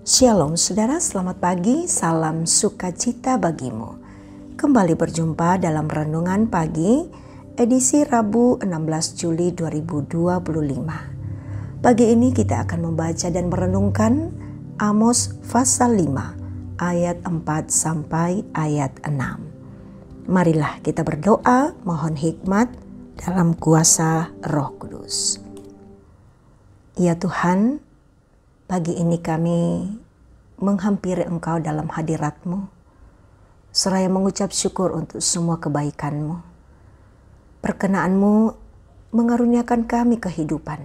Shalom saudara, selamat pagi, salam sukacita bagimu. Kembali berjumpa dalam Renungan Pagi, edisi Rabu 16 Juli 2025. Pagi ini kita akan membaca dan merenungkan Amos pasal 5, ayat 4 sampai ayat 6. Marilah kita berdoa, mohon hikmat dalam kuasa Roh Kudus. Ya Tuhan, pagi ini kami menghampiri Engkau dalam hadirat-Mu, seraya mengucap syukur untuk semua kebaikan-Mu. Perkenan-Mu mengaruniakan kami kehidupan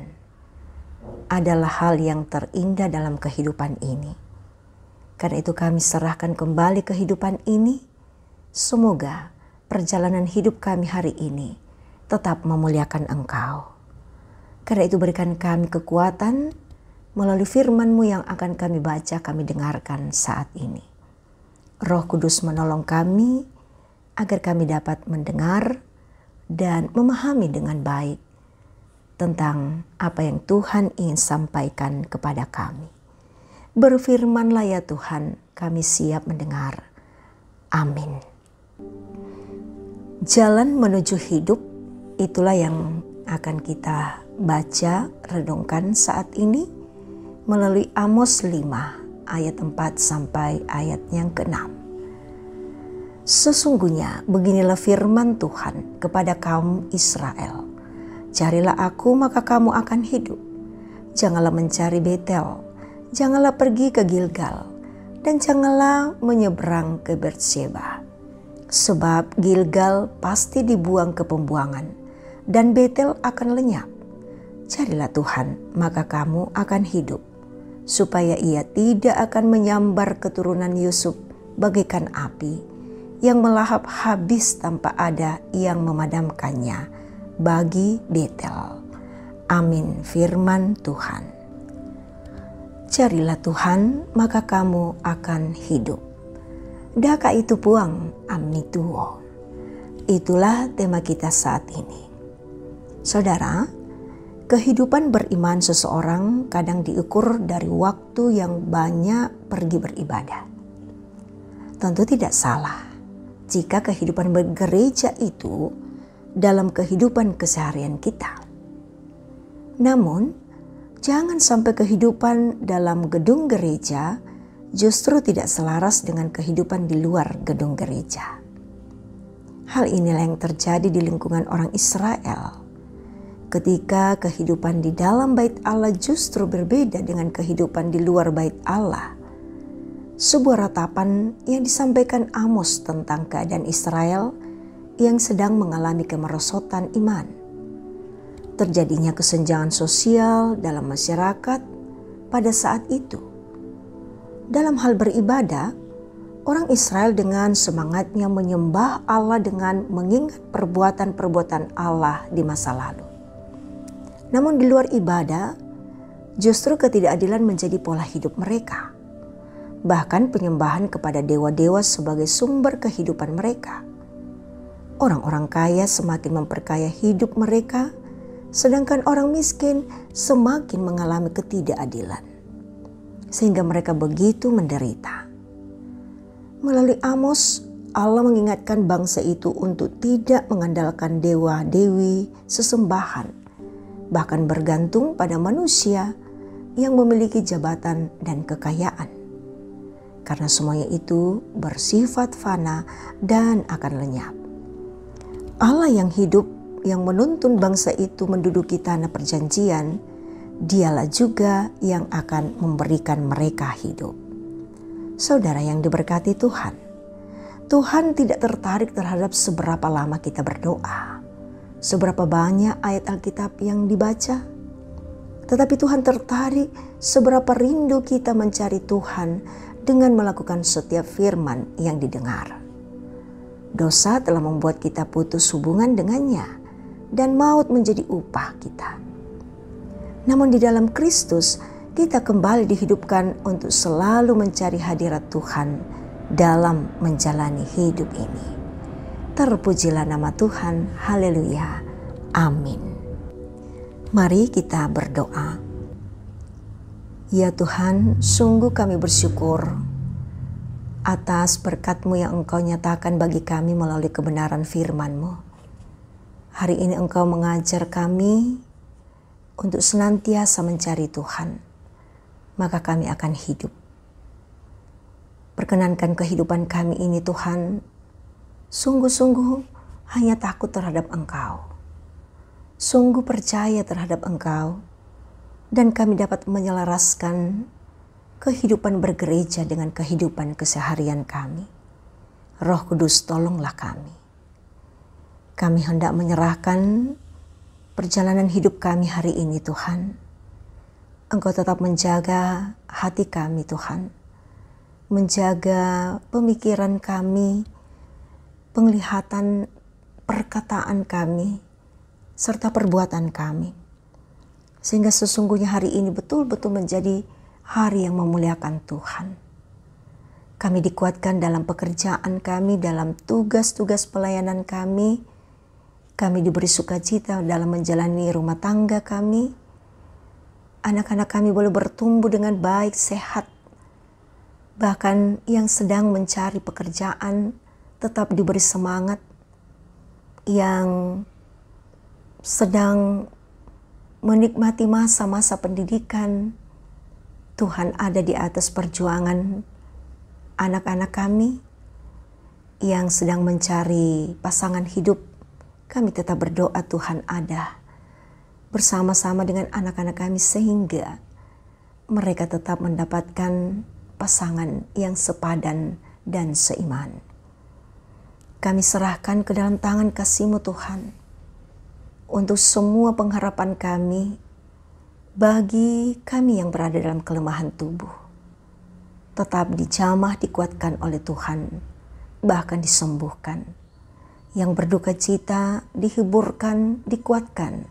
adalah hal yang terindah dalam kehidupan ini. Karena itu kami serahkan kembali kehidupan ini. Semoga perjalanan hidup kami hari ini tetap memuliakan Engkau. Karena itu berikan kami kekuatan melalui firman-Mu yang akan kami baca, kami dengarkan saat ini. Roh Kudus menolong kami agar kami dapat mendengar dan memahami dengan baik tentang apa yang Tuhan ingin sampaikan kepada kami. Berfirman-lah ya Tuhan, kami siap mendengar. Amin. Jalan menuju hidup, itulah yang akan kita baca, renungkan saat ini melalui Amos 5 ayat 4 sampai ayat yang ke-6. Sesungguhnya beginilah firman Tuhan kepada kaum Israel. Carilah aku maka kamu akan hidup. Janganlah mencari Betel, janganlah pergi ke Gilgal, dan janganlah menyeberang ke Berseba. Sebab Gilgal pasti dibuang ke pembuangan, dan Betel akan lenyap. Carilah Tuhan, maka kamu akan hidup, supaya ia tidak akan menyambar keturunan Yusuf bagaikan api, yang melahap habis tanpa ada yang memadamkannya bagi Betel. Amin, firman Tuhan. Carilah Tuhan, maka kamu akan hidup. Daka itu puang, amnituo. Itulah tema kita saat ini. Saudara, kehidupan beriman seseorang kadang diukur dari waktu yang banyak pergi beribadah. Tentu tidak salah jika kehidupan bergereja itu dalam kehidupan keseharian kita. Namun, jangan sampai kehidupan dalam gedung gereja justru tidak selaras dengan kehidupan di luar gedung gereja. Hal inilah yang terjadi di lingkungan orang Israel. Ketika kehidupan di dalam bait Allah justru berbeda dengan kehidupan di luar bait Allah. Sebuah ratapan yang disampaikan Amos tentang keadaan Israel yang sedang mengalami kemerosotan iman. Terjadinya kesenjangan sosial dalam masyarakat pada saat itu. Dalam hal beribadah, orang Israel dengan semangatnya menyembah Allah dengan mengingat perbuatan-perbuatan Allah di masa lalu. Namun di luar ibadah, justru ketidakadilan menjadi pola hidup mereka. Bahkan penyembahan kepada dewa-dewa sebagai sumber kehidupan mereka. Orang-orang kaya semakin memperkaya hidup mereka, sedangkan orang miskin semakin mengalami ketidakadilan. Sehingga mereka begitu menderita. Melalui Amos, Allah mengingatkan bangsa itu untuk tidak mengandalkan dewa-dewi sesembahan, bahkan bergantung pada manusia yang memiliki jabatan dan kekayaan. Karena semuanya itu bersifat fana dan akan lenyap. Allah yang hidup, yang menuntun bangsa itu menduduki tanah perjanjian, Dialah juga yang akan memberikan mereka hidup. Saudara yang diberkati Tuhan, Tuhan tidak tertarik terhadap seberapa lama kita berdoa, seberapa banyak ayat Alkitab yang dibaca. Tetapi Tuhan tertarik seberapa rindu kita mencari Tuhan dengan melakukan setiap firman yang didengar. Dosa telah membuat kita putus hubungan dengannya dan maut menjadi upah kita. Namun di dalam Kristus kita kembali dihidupkan untuk selalu mencari hadirat Tuhan dalam menjalani hidup ini. Terpujilah nama Tuhan, haleluya, amin. Mari kita berdoa. Ya Tuhan, sungguh kami bersyukur atas berkat-Mu yang Engkau nyatakan bagi kami melalui kebenaran firman-Mu. Hari ini Engkau mengajar kami untuk senantiasa mencari Tuhan, maka kami akan hidup. Perkenankan kehidupan kami ini Tuhan, sungguh-sungguh hanya takut terhadap Engkau. Sungguh percaya terhadap Engkau, dan kami dapat menyelaraskan kehidupan bergereja dengan kehidupan keseharian kami. Roh Kudus, tolonglah kami. Kami hendak menyerahkan perjalanan hidup kami hari ini Tuhan. Engkau tetap menjaga hati kami Tuhan. Menjaga pemikiran kami, penglihatan perkataan kami, serta perbuatan kami. Sehingga sesungguhnya hari ini betul-betul menjadi hari yang memuliakan Tuhan. Kami dikuatkan dalam pekerjaan kami, dalam tugas-tugas pelayanan kami. Kami diberi sukacita dalam menjalani rumah tangga kami. Anak-anak kami boleh bertumbuh dengan baik, sehat. Bahkan yang sedang mencari pekerjaan tetap diberi semangat. Yang sedang menikmati masa-masa pendidikan, Tuhan ada di atas perjuangan anak-anak kami yang sedang mencari pasangan hidup. Kami tetap berdoa Tuhan ada bersama-sama dengan anak-anak kami sehingga mereka tetap mendapatkan pasangan yang sepadan dan seiman. Kami serahkan ke dalam tangan kasih-Mu Tuhan untuk semua pengharapan kami bagi kami yang berada dalam kelemahan tubuh. Tetap dijamah, dikuatkan oleh Tuhan, bahkan disembuhkan. Yang berduka cita dihiburkan, dikuatkan,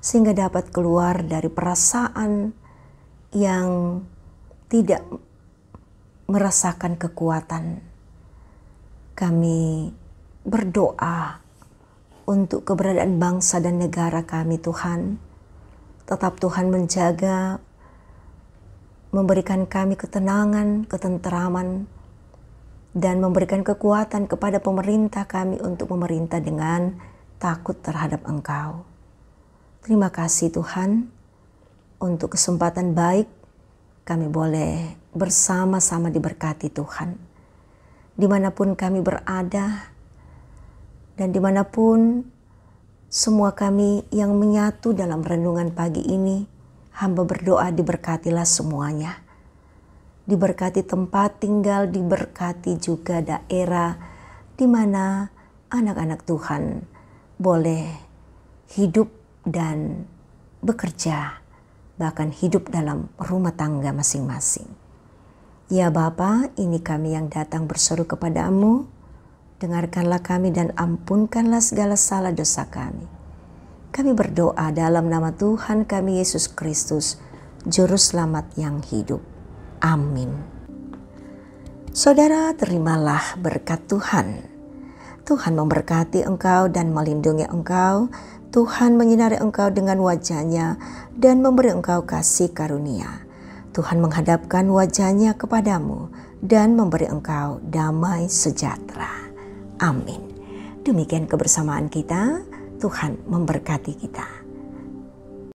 sehingga dapat keluar dari perasaan yang tidak merasakan kekuatan. Kami berdoa untuk keberadaan bangsa dan negara kami Tuhan. Tetap Tuhan menjaga, memberikan kami ketenangan, ketenteraman, dan memberikan kekuatan kepada pemerintah kami untuk memerintah dengan takut terhadap Engkau. Terima kasih Tuhan untuk kesempatan baik kami boleh bersama-sama diberkati Tuhan. Dimanapun kami berada, dan dimanapun semua kami yang menyatu dalam renungan pagi ini, hamba berdoa diberkatilah semuanya. Diberkati tempat tinggal, diberkati juga daerah di mana anak-anak Tuhan boleh hidup dan bekerja, bahkan hidup dalam rumah tangga masing-masing. Ya Bapa, ini kami yang datang berseru kepadamu. Dengarkanlah kami dan ampunkanlah segala salah dosa kami. Kami berdoa dalam nama Tuhan kami Yesus Kristus, Juru Selamat yang hidup. Amin. Saudara, terimalah berkat Tuhan. Tuhan memberkati engkau dan melindungi engkau. Tuhan menyinari engkau dengan wajah-Nya dan memberi engkau kasih karunia. Tuhan menghadapkan wajah-Nya kepadamu dan memberi engkau damai sejahtera. Amin. Demikian kebersamaan kita. Tuhan memberkati kita.